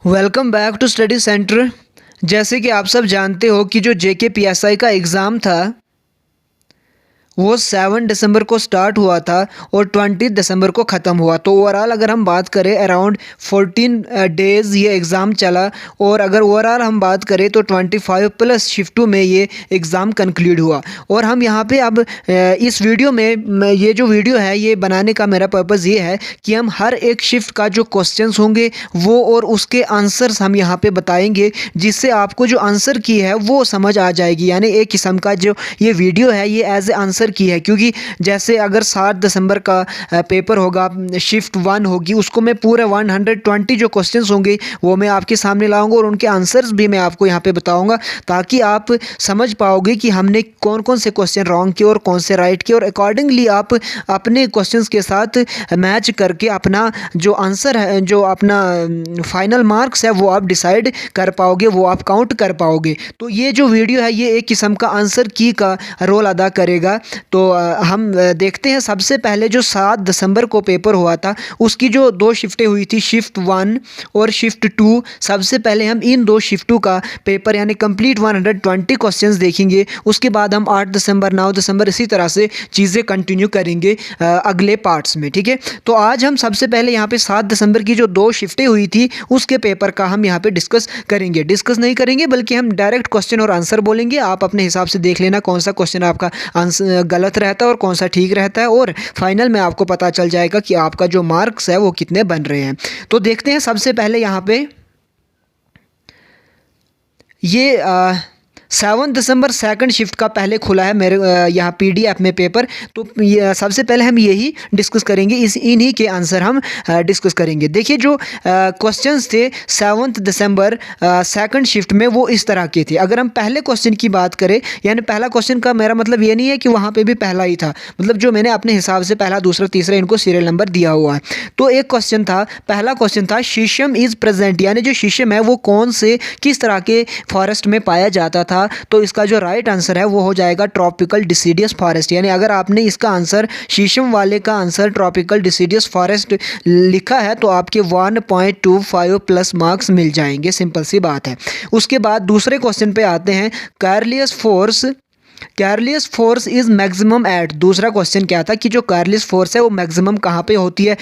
Welcome back to study centre. जैसे कि आप सब जानते हो कि जो जेके पीएसआई का एग्ज़ाम था वो 7 दिसंबर को स्टार्ट हुआ था और 20 दिसंबर को ख़त्म हुआ। तो ओवरऑल अगर हम बात करें अराउंड 14 डेज़ ये एग्ज़ाम चला। और अगर ओवरऑल हम बात करें तो 25 प्लस शिफ्टों में ये एग्ज़ाम कंक्लूड हुआ। और हम यहाँ पे अब इस वीडियो में ये जो वीडियो है ये बनाने का मेरा पर्पज़ ये है कि हम हर एक शिफ्ट का जो क्वेश्चंस होंगे वो और उसके आंसर्स हम यहाँ पे बताएंगे, जिससे आपको जो आंसर की है वो समझ आ जाएगी। यानी एक किस्म का जो ये वीडियो है ये एज ए आंसर की है, क्योंकि जैसे अगर 7 दिसंबर का पेपर होगा, शिफ्ट 1 होगी, उसको मैं पूरे 120 जो क्वेश्चंस होंगे वो मैं आपके सामने लाऊंगा और उनके आंसर्स भी मैं आपको यहाँ पे बताऊंगा, ताकि आप समझ पाओगे कि हमने कौन कौन से क्वेश्चन रॉन्ग किए और कौन से राइट किए, और अकॉर्डिंगली आप अपने क्वेश्चंस के साथ मैच करके अपना जो आंसर है, जो अपना फाइनल मार्क्स है वो आप डिसाइड कर पाओगे, वो आप काउंट कर पाओगे। तो ये जो वीडियो है ये एक किस्म का आंसर की का रोल अदा करेगा। तो हम देखते हैं सबसे पहले जो 7 दिसंबर को पेपर हुआ था उसकी जो 2 शिफ्टें हुई थी, शिफ्ट 1 और शिफ्ट 2। सबसे पहले हम इन 2 शिफ्टों का पेपर यानी कंप्लीट 120 क्वेश्चंस देखेंगे। उसके बाद हम 8 दिसंबर 9 दिसंबर इसी तरह से चीज़ें कंटिन्यू करेंगे अगले पार्ट्स में, ठीक है। तो आज हम सबसे पहले यहाँ पे 7 दिसंबर की जो 2 शिफ्टें हुई थी उसके पेपर का हम यहाँ पे डिस्कस नहीं करेंगे बल्कि हम डायरेक्ट क्वेश्चन और आंसर बोलेंगे। आप अपने हिसाब से देख लेना कौन सा क्वेश्चन आपका आंसर गलत रहता है और कौन सा ठीक रहता है, और फाइनल में आपको पता चल जाएगा कि आपका जो मार्क्स है वो कितने बन रहे हैं। तो देखते हैं सबसे पहले यहाँ पे ये 7 दिसंबर सेकंड शिफ्ट का पहले खुला है मेरे यहाँ पीडीएफ में पेपर। तो सबसे पहले हम यही डिस्कस करेंगे, इन्हीं के आंसर हम डिस्कस करेंगे। देखिए जो क्वेश्चंस थे 7 दिसंबर सेकंड शिफ्ट में वो इस तरह के थे। अगर हम पहले क्वेश्चन की बात करें, यानी पहला क्वेश्चन का मेरा मतलब ये नहीं है कि वहाँ पे भी पहला ही था, मतलब जो मैंने अपने हिसाब से पहला दूसरा तीसरा इनको सीरियल नंबर दिया हुआ है। तो एक क्वेश्चन था, पहला क्वेश्चन था शीशम इज़ प्रेजेंट, यानी जो शीशम है वो कौन से किस तरह के फॉरेस्ट में पाया जाता था। तो इसका जो राइट आंसर है वो हो जाएगा ट्रॉपिकल डिसीडियस फॉरेस्ट। यानी अगर आपने इसका आंसर शीशम वाले का आंसर ट्रॉपिकल डिसीडियस फॉरेस्ट लिखा है तो आपके 1.25 प्लस मार्क्स मिल जाएंगे, सिंपल सी बात है। उसके बाद दूसरे क्वेश्चन पे आते हैं, कैरलियस फोर्स इज़ मैक्सिमम एट। दूसरा क्वेश्चन क्या था कि जो कैरलियस फोर्स है वो मैक्सिमम कहाँ पे होती है।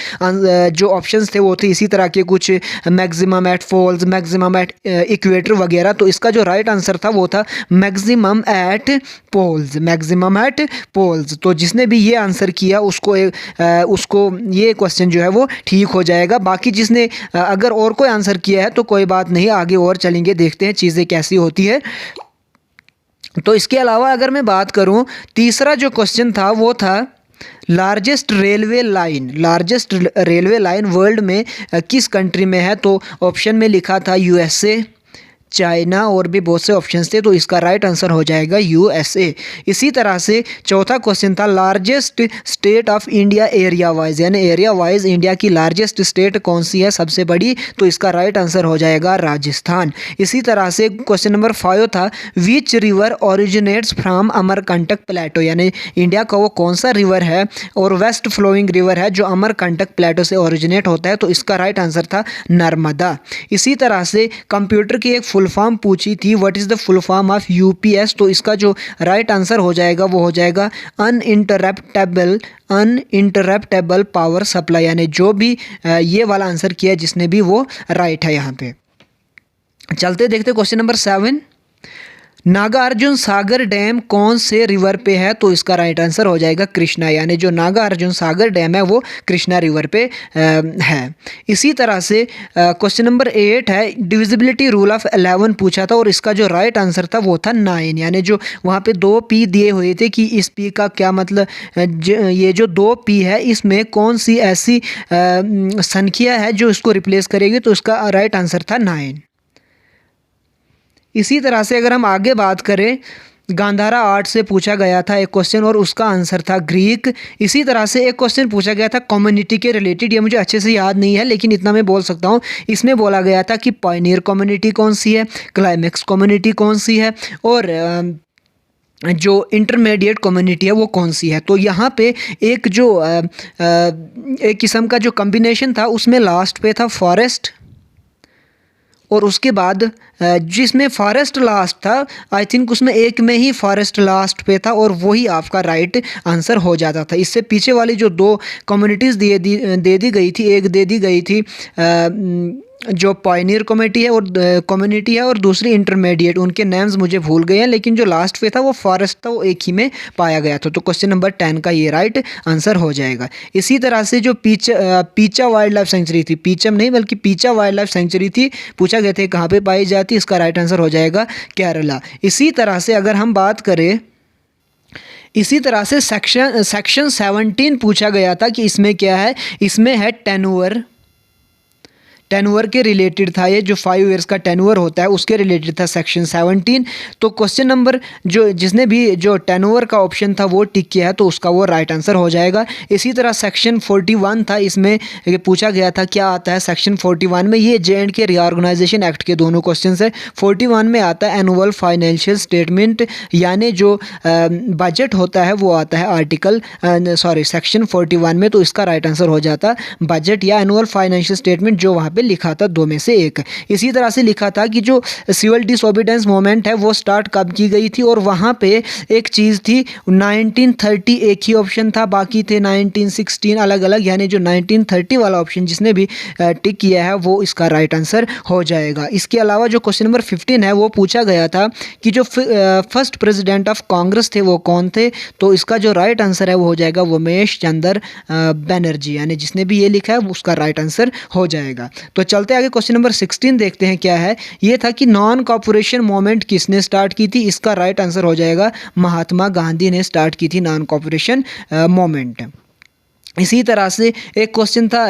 जो ऑप्शंस थे वो थे इसी तरह के कुछ, maximum at poles, maximum at equator वगैरह। तो इसका जो राइट आंसर था वो था maximum at poles, maximum at poles. तो जिसने भी ये आंसर किया उसको ये क्वेश्चन जो है वो ठीक हो जाएगा। बाकी जिसने अगर और कोई आंसर किया है तो कोई बात नहीं, आगे और चलेंगे, देखते हैं चीज़ें कैसी होती है। तो इसके अलावा अगर मैं बात करूं, तीसरा जो क्वेश्चन था वो था लार्जेस्ट रेलवे लाइन वर्ल्ड में किस कंट्री में है। तो ऑप्शन में लिखा था यूएसए, चाइना और भी बहुत से ऑप्शंस थे। तो इसका राइट आंसर हो जाएगा यूएसए। इसी तरह से चौथा क्वेश्चन था largest state of India area wise, यानी एरिया वाइज इंडिया की लार्जेस्ट स्टेट कौन सी है, सबसे बड़ी। तो इसका राइट आंसर हो जाएगा राजस्थान। इसी तरह से क्वेश्चन नंबर 5 था which river originates from Amarkantak plateau, यानी इंडिया का वो कौन सा रिवर है और वेस्ट फ्लोइंग रिवर है जो अमरकंटक प्लेटो से ओरिजिनेट होता है। तो इसका राइट आंसर था नर्मदा। इसी तरह से कंप्यूटर की एक फुल फॉर्म पूछी थी, what is the full form of UPS. तो इसका जो राइट आंसर हो जाएगा वो हो जाएगा अनइंटरप्टेबल पावर सप्लाई, यानी जो भी ये वाला आंसर किया जिसने भी वो राइट है। यहाँ पे चलते देखते question number 7, Nagarjuna Sagar dam कौन से रिवर पे है। तो इसका राइट आंसर हो जाएगा कृष्णा, यानी जो नागार्जुन सागर डैम है वो कृष्णा रिवर पे है। इसी तरह से क्वेश्चन नंबर 8 है डिविजिबिलिटी रूल ऑफ 11 पूछा था और इसका जो राइट आंसर था वो था 9, यानी जो वहाँ पे 2 पी दिए हुए थे कि इस पी का क्या मतलब, ये जो 2 पी है इसमें कौन सी ऐसी संख्या है जो इसको रिप्लेस करेगी। तो इसका राइट आंसर था 9। इसी तरह से अगर हम आगे बात करें, गांधारा आर्ट से पूछा गया था एक क्वेश्चन और उसका आंसर था ग्रीक। इसी तरह से एक क्वेश्चन पूछा गया था कम्युनिटी के रिलेटेड, ये मुझे अच्छे से याद नहीं है लेकिन इतना मैं बोल सकता हूँ। इसमें बोला गया था कि पायनियर कम्युनिटी कौन सी है, क्लाइमेक्स कम्युनिटी कौन सी है और जो इंटरमीडिएट कम्युनिटी है वो कौन सी है। तो यहाँ पे एक जो एक किस्म का जो कम्बिनेशन था उसमें लास्ट पे था फॉरेस्ट और उसके बाद जिसमें फॉरेस्ट लास्ट था, आई थिंक उसमें एक में ही फॉरेस्ट लास्ट पे था और वही आपका राइट आंसर हो जाता था। इससे पीछे वाली जो दो कम्युनिटीज़ दे दी गई थी, एक दे दी गई थी जो पायनियर कम्युनिटी है और दूसरी इंटरमीडिएट, उनके नेम्स मुझे भूल गए हैं, लेकिन जो लास्ट पे था वो फॉरेस्ट था, वो एक ही में पाया गया था। तो क्वेश्चन नंबर 10 का ये राइट आंसर हो जाएगा। इसी तरह से जो पीचा वाइल्ड लाइफ सेंचुरी थी, पीचम नहीं बल्कि पीचा वाइल्ड लाइफ सेंचुरी थी, पूछा गया था कहाँ पे पाई जाती, इसका राइट आंसर हो जाएगा केरला। इसी तरह से अगर हम बात करें, इसी तरह से सेक्शन 17 पूछा गया था कि इसमें क्या है, इसमें है टेनवर के रिलेटेड था ये, जो 5 ईयर्स का टेनवर होता है उसके रिलेटेड था सेक्शन 17। तो क्वेश्चन नंबर जिसने भी जो टेनवर का ऑप्शन था वो टिक किया है तो उसका वो राइट आंसर हो जाएगा। इसी तरह सेक्शन 41 था, इसमें पूछा गया था क्या आता है सेक्शन 41 में, ये J&K रीऑर्गेनाइजेशन एक्ट के दोनों क्वेश्चन है। 41 में आता है एनुअल फाइनेंशियल स्टेटमेंट, यानी जो बजट होता है वो आता है सेक्शन 41 में, तो इसका राइट आंसर हो जाता बजट या एनुअल फाइनेंशियल स्टेटमेंट, जो वहाँ पे लिखा था दो में से एक। इसी तरह से लिखा था कि जो सिविल डिसोबीडियंस मूवमेंट है वो स्टार्ट कब की गई थी, और वहाँ पे एक चीज़ थी 1930 एक ही ऑप्शन था, बाकी थे 1916 अलग अलग, यानी जो 1930 वाला ऑप्शन जिसने भी टिक किया है वो इसका राइट आंसर हो जाएगा। इसके अलावा जो क्वेश्चन नंबर 15 है वो पूछा गया था कि जो फर्स्ट प्रेसिडेंट ऑफ कांग्रेस थे वो कौन थे, तो इसका जो राइट आंसर है वो हो जाएगा उमेश चंद्र बनर्जी, यानी जिसने भी ये लिखा है उसका राइट आंसर हो जाएगा। तो चलते आगे क्वेश्चन नंबर 16 देखते हैं क्या है। ये था कि नॉन कॉर्पोरेशन मूवमेंट किसने स्टार्ट की थी, इसका राइट आंसर हो जाएगा महात्मा गांधी ने स्टार्ट की थी नॉन कॉर्पोरेशन मूवमेंट। इसी तरह से एक क्वेश्चन था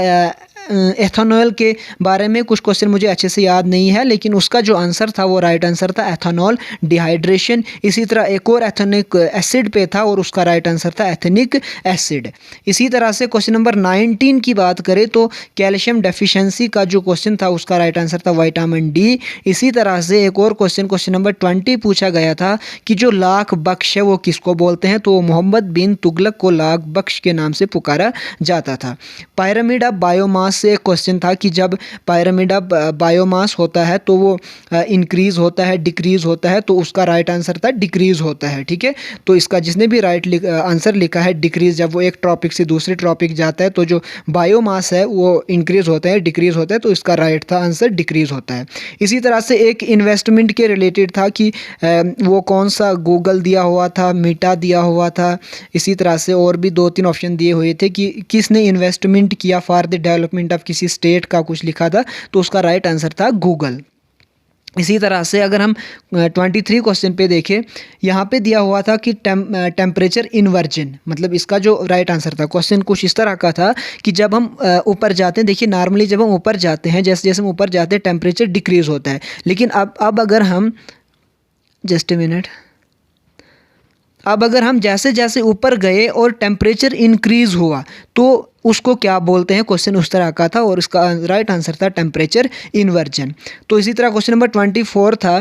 एथेनॉल के बारे में, कुछ क्वेश्चन मुझे अच्छे से याद नहीं है, लेकिन उसका जो आंसर था वो राइट आंसर था एथेनॉल डिहाइड्रेशन। इसी तरह एक और एथेनिक एसिड पे था और उसका राइट आंसर था एथेनिक एसिड। इसी तरह से क्वेश्चन नंबर 19 की बात करें तो कैल्शियम डेफिशिएंसी का जो क्वेश्चन था उसका राइट आंसर था विटामिन डी। इसी तरह से एक और क्वेश्चन नंबर 20 पूछा गया था कि जो लाख बख्श है वो किसको बोलते हैं, तो मोहम्मद बिन तुगलक को लाख बख्श के नाम से पुकारा जाता था। पायरामिड ऑफ बायोमास से एक क्वेश्चन था कि जब पायरामिड ऑफ बायोमास होता है तो वो इंक्रीज होता है डिक्रीज होता है, तो उसका राइट आंसर था डिक्रीज होता है। ठीक है, तो इसका जिसने भी राइट आंसर लिखा है डिक्रीज, जब वो एक टॉपिक से दूसरे टॉपिक जाता है तो जो बायोमास है वो इंक्रीज होता है डिक्रीज होता है, तो इसका राइट था आंसर डिक्रीज होता है। इसी तरह से एक इन्वेस्टमेंट के रिलेटेड था कि वो कौन सा गूगल दिया हुआ था, मीटा दिया हुआ था, इसी तरह से और भी 2-3 ऑप्शन दिए हुए थे कि किसने इन्वेस्टमेंट किया फॉर द डेवलपमेंट ऑफ किसी स्टेट का कुछ लिखा था, तो उसका राइट आंसर था गूगल। इसी तरह से अगर हम 23 क्वेश्चन पे देखें, यहाँ पे दिया हुआ था कि टेम्परेचर इन्वर्जन, मतलब इसका जो राइट आंसर था, क्वेश्चन कुछ इस तरह का था कि जब हम ऊपर जाते हैं, देखिए नॉर्मली जब हम ऊपर जाते हैं, जैसे जैसे हम ऊपर जाते हैं टेम्परेचर डिक्रीज होता है, लेकिन अब अगर हम जस्ट ए मिनट, अब अगर हम जैसे जैसे ऊपर गए और टेम्परेचर इंक्रीज हुआ तो उसको क्या बोलते हैं, क्वेश्चन उस तरह का था और इसका राइट आंसर था टेम्परेचर इन्वर्जन। तो इसी तरह क्वेश्चन नंबर 24 था,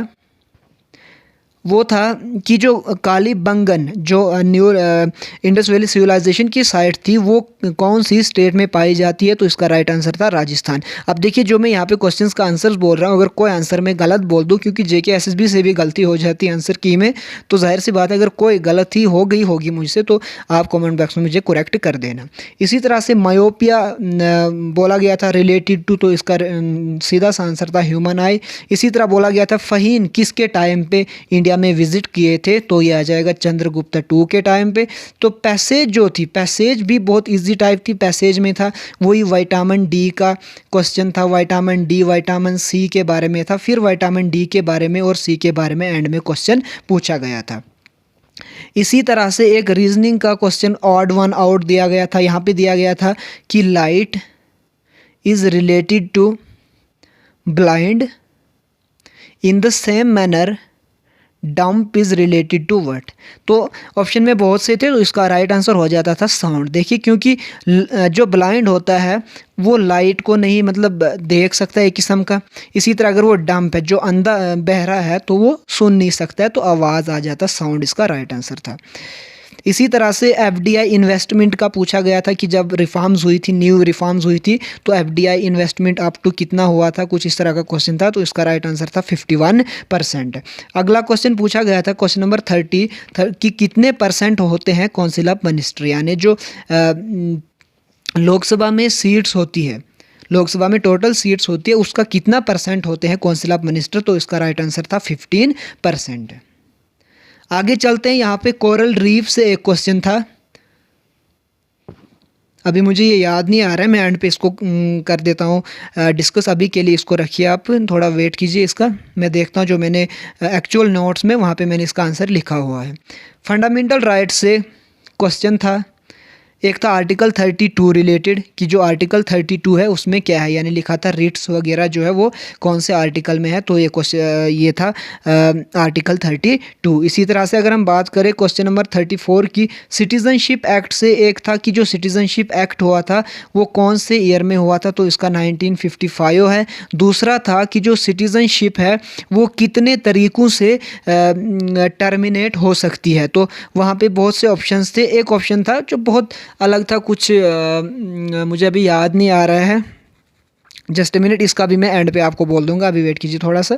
वो था कि जो कालीबंगन जो न्यू इंडस वैली सिविलाइजेशन की साइट थी वो कौन सी स्टेट में पाई जाती है, तो इसका राइट आंसर था राजस्थान। अब देखिए जो मैं यहाँ पे क्वेश्चंस का आंसर बोल रहा हूँ, अगर कोई आंसर में गलत बोल दूँ, क्योंकि JK SSB से भी गलती हो जाती है आंसर की में, तो जाहिर सी बात है अगर कोई गलती हो गई होगी मुझसे तो आप कॉमेंट बॉक्स में मुझे करेक्ट कर देना। इसी तरह से मायोपिया बोला गया था रिलेटेड टू, तो इसका सीधा सा आंसर था ह्यूमन आई। इसी तरह बोला गया था फ़हीन किसके टाइम पे इंडिया में विजिट किए थे, तो ये आ जाएगा चंद्रगुप्त II के टाइम पे। तो पैसेज जो थी, पैसेज भी बहुत इजी टाइप थी, पैसेज में था वही विटामिन डी का क्वेश्चन था, विटामिन डी विटामिन सी के बारे में था, फिर विटामिन डी के बारे में और सी के बारे में एंड में क्वेश्चन पूछा गया था। इसी तरह से एक रीजनिंग का क्वेश्चन ऑड वन आउट दिया गया था, यहाँ पे दिया गया था कि light is related to blind in the same manner dumb is related to what, तो ऑप्शन में बहुत से थे तो इसका राइट आंसर हो जाता था साउंड। देखिए क्योंकि जो ब्लाइंड होता है वो लाइट को नहीं मतलब देख सकता है एक किस्म का, इसी तरह अगर वो डम्प है जो अंधा बहरा है तो वो सुन नहीं सकता है, तो आवाज़ आ जाता, साउंड इसका राइट आंसर था। इसी तरह से एफडीआई इन्वेस्टमेंट का पूछा गया था कि जब रिफॉर्म्स हुई थी, न्यू रिफॉर्म्स हुई थी, तो एफडीआई इन्वेस्टमेंट अप टू कितना हुआ था, कुछ इस तरह का क्वेश्चन था। तो इसका राइट आंसर था 51%। अगला क्वेश्चन पूछा गया था क्वेश्चन नंबर 30 कि कितने परसेंट होते हैं काउंसिल ऑफ मिनिस्टर, यानी जो लोकसभा में सीट्स होती है, लोकसभा में टोटल सीट्स होती है, उसका कितना परसेंट होते हैं काउंसिल ऑफ मिनिस्टर। तो इसका राइट आंसर था 15%। आगे चलते हैं, यहाँ पे कोरल रीफ से एक क्वेश्चन था, अभी मुझे ये याद नहीं आ रहा है, मैं एंड पे इसको कर देता हूँ डिस्कस। अभी के लिए इसको रखिए, आप थोड़ा वेट कीजिए इसका। मैं देखता हूँ जो मैंने एक्चुअल नोट्स में, वहाँ पे मैंने इसका आंसर लिखा हुआ है। फंडामेंटल राइट से क्वेश्चन था, एक था आर्टिकल 32 रिलेटेड, कि जो आर्टिकल 32 है उसमें क्या है, यानी लिखा था रिट्स वगैरह जो है वो कौन से आर्टिकल में है। तो ये क्वेश्चन ये था आर्टिकल 32। इसी तरह से अगर हम बात करें क्वेश्चन नंबर 34 की, सिटीज़नशिप एक्ट से एक था कि जो सिटीज़नशिप एक्ट हुआ था वो कौन से ईयर में हुआ था। तो इसका 1955 है। दूसरा था कि जो सिटीज़नशिप है वो कितने तरीक़ों से टर्मिनेट हो सकती है। तो वहाँ पे बहुत से ऑप्शंस थे। एक ऑप्शन था जो बहुत अलग था, कुछ मुझे अभी याद नहीं आ रहा है, जस्ट ए मिनट, इसका भी मैं एंड पे आपको बोल दूंगा, अभी वेट कीजिए थोड़ा सा।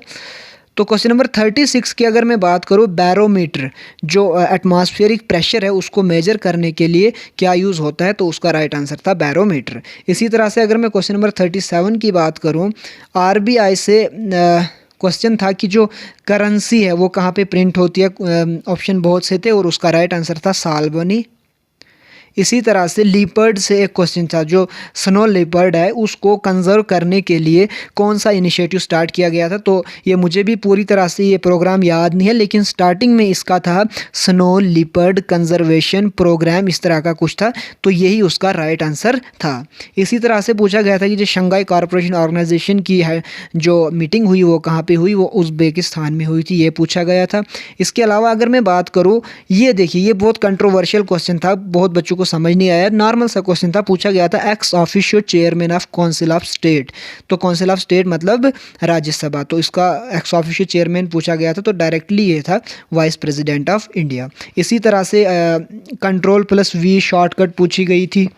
तो क्वेश्चन नंबर 36 की अगर मैं बात करूँ, बैरोमीटर जो एटमॉस्फेरिक प्रेशर है उसको मेजर करने के लिए क्या यूज़ होता है। तो उसका राइट आंसर था बैरोमीटर। इसी तरह से अगर मैं क्वेश्चन नंबर 37 की बात करूँ, आरबीआई से क्वेश्चन था कि जो करेंसी है वो कहाँ पे प्रिंट होती है। ऑप्शन बहुत से थे और उसका राइट आंसर था सालबनी। इसी तरह से लीपर्ड से एक क्वेश्चन था, जो स्नो लीपर्ड है उसको कंजर्व करने के लिए कौन सा इनिशिएटिव स्टार्ट किया गया था। तो ये मुझे भी पूरी तरह से ये प्रोग्राम याद नहीं है, लेकिन स्टार्टिंग में इसका था स्नो लीपर्ड कंजर्वेशन प्रोग्राम, इस तरह का कुछ था। तो यही उसका राइट आंसर था। इसी तरह से पूछा गया था कि जो शंघाई कॉरपोरेशन ऑर्गेनाइजेशन की है जो मीटिंग हुई वो कहाँ पर हुई, वो उज़्बेकिस्तान में हुई थी, ये पूछा गया था। इसके अलावा अगर मैं बात करूँ, ये देखिए ये बहुत कंट्रोवर्शियल क्वेश्चन था, बहुत बच्चों को समझ नहीं आया, नॉर्मल सा क्वेश्चन था। पूछा गया था ex officio chairman of council of state. तो काउंसिल ऑफ स्टेट मतलब राज्यसभा, तो इसका एक्स ऑफिशियो चेयरमैन पूछा गया था। तो डायरेक्टली ये था वाइस प्रेसिडेंट ऑफ इंडिया। इसी तरह से कंट्रोल प्लस वी शॉर्टकट पूछी गई थी।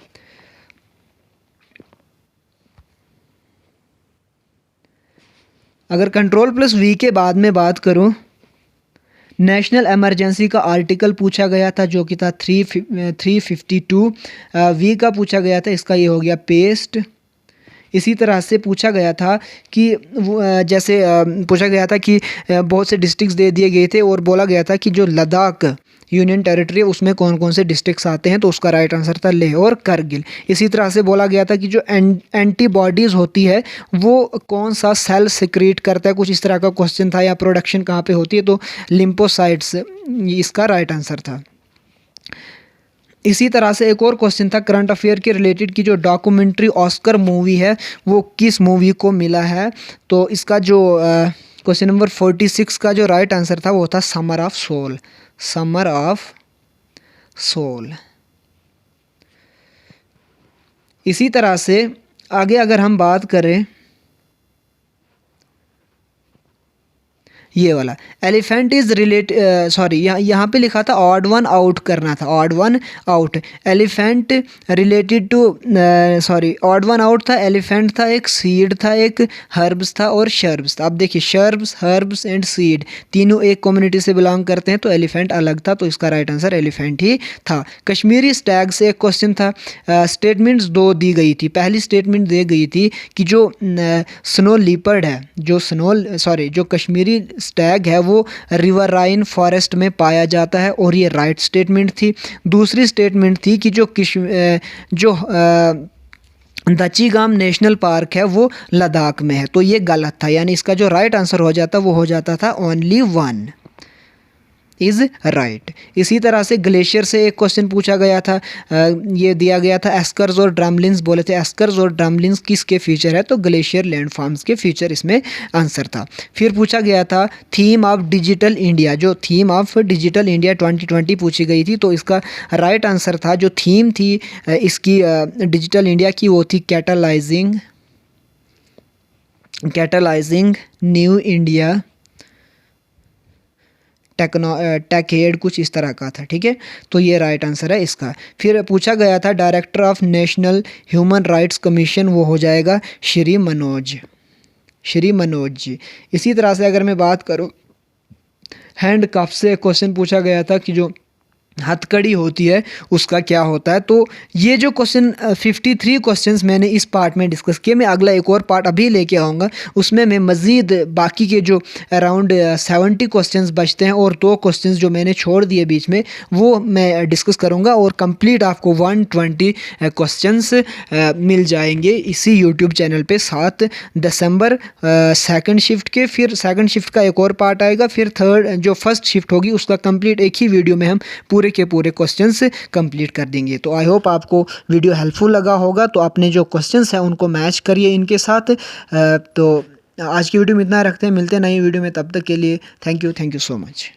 अगर कंट्रोल प्लस वी के बाद में बात करूं, नेशनल इमरजेंसी का आर्टिकल पूछा गया था जो कि था 352। वी का पूछा गया था, इसका ये हो गया पेस्ट। इसी तरह से पूछा गया था कि जैसे पूछा गया था कि बहुत से डिस्ट्रिक्ट्स दे दिए गए थे और बोला गया था कि जो लद्दाख यूनियन टेरिटरी है उसमें कौन कौन से डिस्ट्रिक्ट्स आते हैं। तो उसका राइट आंसर था लेह और करगिल। इसी तरह से बोला गया था कि जो एंटीबॉडीज़ होती है वो कौन सा सेल सिक्रीट करता है, कुछ इस तरह का क्वेश्चन था। या प्रोडक्शन कहाँ पे होती है, तो लिम्फोसाइट्स इसका राइट आंसर था। इसी तरह से एक और क्वेश्चन था करंट अफेयर के रिलेटेड कि जो डॉक्यूमेंट्री ऑस्कर मूवी है वो किस मूवी को मिला है। तो इसका जो क्वेश्चन नंबर 46 का जो राइट आंसर था वो था summer of soul, summer of soul. इसी तरह से आगे अगर हम बात करें, ये वाला एलिफेंट इज रिलेट सॉरी यहाँ पे लिखा था ऑड वन आउट करना था, odd one out. Elephant related to sorry odd one out था, एलिफेंट था, एक सीड था, एक हर्ब्स था और शर्ब्स था। अब देखिए शर्ब्स, हर्ब्स एंड सीड तीनों एक कम्युनिटी से बिलोंग करते हैं, तो एलिफेंट अलग था। तो इसका राइट आंसर एलिफेंट ही था। कश्मीरी स्टैग से एक क्वेश्चन था, स्टेटमेंट्स दो दी गई थी। पहली स्टेटमेंट दी गई थी कि जो स्नो लीपर्ड है, जो कश्मीरी स्टैग है वो रिवराइन फॉरेस्ट में पाया जाता है, और ये राइट स्टेटमेंट थी। दूसरी स्टेटमेंट थी कि जो दचीगाम नेशनल पार्क है वो लद्दाख में है। तो ये गलत था, यानी इसका जो राइट आंसर हो जाता वो हो जाता था ओनली वन इज़ राइट। इसी तरह से ग्लेशियर से एक क्वेश्चन पूछा गया था, ये दिया गया था एस्कर्स और ड्रमलिन्स बोले थे। एस्कर्स और ड्रमलिन्स किसके फीचर है, तो ग्लेशियर लैंडफॉर्म्स के फीचर इसमें आंसर था। फिर पूछा गया था थीम ऑफ डिजिटल इंडिया, जो थीम ऑफ डिजिटल इंडिया 2020 पूछी गई थी। तो इसका राइट आंसर था, जो थीम थी इसकी डिजिटल इंडिया की वो थी कैटलाइजिंग न्यू इंडिया टेकेड कुछ इस तरह का था, ठीक है। तो ये राइट आंसर है इसका। फिर पूछा गया था director of national human rights commission, वो हो जाएगा श्री मनोज जी। इसी तरह से अगर मैं बात करूँ हैंड कफ से क्वेश्चन पूछा गया था कि जो हथकड़ी होती है उसका क्या होता है। तो ये जो क्वेश्चन 53 क्वेश्चंस मैंने इस पार्ट में डिस्कस किए, मैं अगला एक और पार्ट अभी लेके आऊँगा, उसमें मैं मज़ीद बाकी के जो अराउंड 70 क्वेश्चंस बचते हैं और 2 क्वेश्चंस जो मैंने छोड़ दिए बीच में वो मैं डिस्कस करूँगा और कंप्लीट आपको 120 क्वेश्चंस मिल जाएंगे इसी यूट्यूब चैनल पे 7 दिसंबर सेकंड शिफ्ट के। फिर सेकंड शिफ्ट का एक और पार्ट आएगा, फिर थर्ड जो फर्स्ट शिफ्ट होगी उसका कंप्लीट एक ही वीडियो में हम पूरे के पूरे क्वेश्चंस कंप्लीट कर देंगे। तो आई होप आपको वीडियो हेल्पफुल लगा होगा। तो अपने जो क्वेश्चंस हैं उनको मैच करिए इनके साथ। तो आज की वीडियो में इतना रखते हैं, मिलते हैं नई वीडियो में, तब तक के लिए थैंक यू सो मच।